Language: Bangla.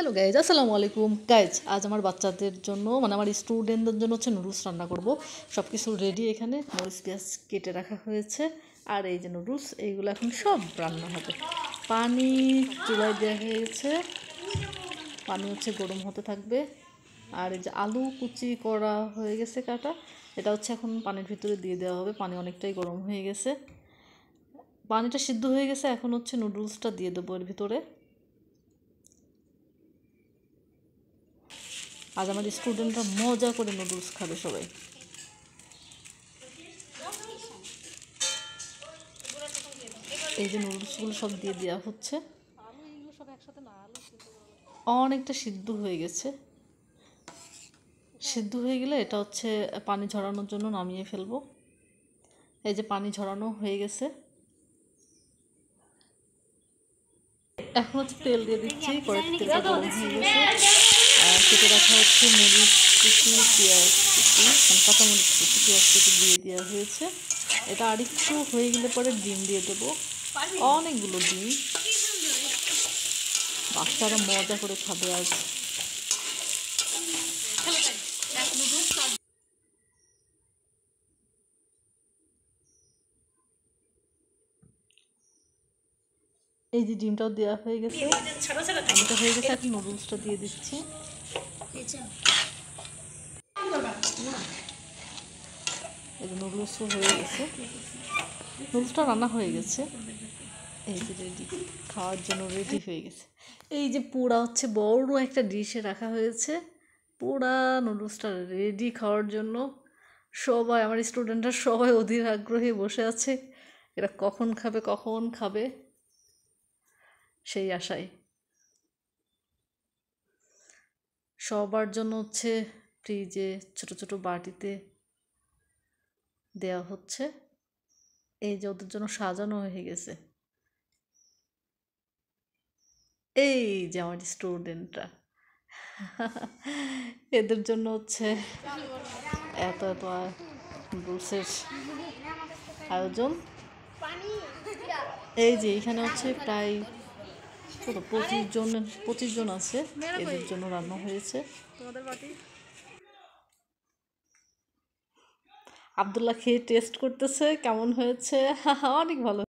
হ্যালো গাইজ, আসসালামু আলাইকুম গাইজ। আজ আমার বাচ্চাদের জন্য আমার স্টুডেন্টদের জন্য নুডলস রান্না করব। সব কিছু রেডি, এখানে মরিচ পেঁয়াজ কেটে রাখা হয়েছে। আর এই যে নুডলস, এইগুলো এখন সব রান্না হবে। পানি চুলায় দেওয়া হয়ে গেছে, পানি গরম হতে থাকবে। আর এই যে আলু কুচি করা হয়ে গেছে কাটা, এটা এখন পানির ভিতরে দিয়ে দেওয়া হবে। পানি অনেকটাই গরম হয়ে গেছে, পানিটা সিদ্ধ হয়ে গেছে। এখন নুডলসটা দিয়ে দেবো এর ভিতরে। আজ আমাদের স্টুডেন্টরা মজা করে নুডলস খাবে সবাই। এই যে নুডলসগুলো সব দিয়ে দেওয়া হচ্ছে। অনেকটা সিদ্ধ হয়ে গেছে, সিদ্ধ হয়ে গেলে এটা পানি ঝরানোর জন্য নামিয়ে ফেলবো। এই যে পানি ঝরানো হয়ে গেছে, এখন তেল দিয়ে দিচ্ছি। কড়াইতে তেলটা গরম হয়ে গেছে। কেটে রাখা মরিচ কুচি, পেঁয়াজ কুচি, কাঁচামরিচ কুচি, পেঁয়াজ কুচি দিয়ে দেওয়া হয়েছে। এটা আরেকটু হয়ে গেলে পরে ডিম দিয়ে দেবো, অনেকগুলো ডিম। বাচ্চারা মজা করে খাবে আজ। এই যে ডিমটাও দেওয়া হয়ে গেছে, ডিমটা হয়ে গেছে। এখন নুডলসটা দিয়ে দিচ্ছি। এই যে নুডলসও হয়ে গেছে, নুডলসটা রান্না হয়ে গেছে। এই যে রেডি, খাওয়ার জন্য রেডি হয়ে গেছে। এই যে পুরা বড় একটা ডিশে রাখা হয়েছে, পুরা নুডলসটা রেডি খাওয়ার জন্য। সবাই, আমার স্টুডেন্টরা সবাই অধীর আগ্রহে বসে আছে, এরা কখন খাবে কখন খাবে সেই আশায়। সবার জন্য ফ্রিজে ছোট ছোট বাটিতে দেওয়া হচ্ছে। এই যে ওদের জন্য সাজানো হয়ে গেছে। এই যে আমার স্টুডেন্টরা, এদের জন্য এত এত নুডলসের আয়োজন। এই যে এখানে প্রায় 25 জন আছে, এদের জন্য রান্না হয়েছে। আব্দুল্লাহ খেয়ে টেস্ট করতেছে কেমন হয়েছে। অনেক ভালো।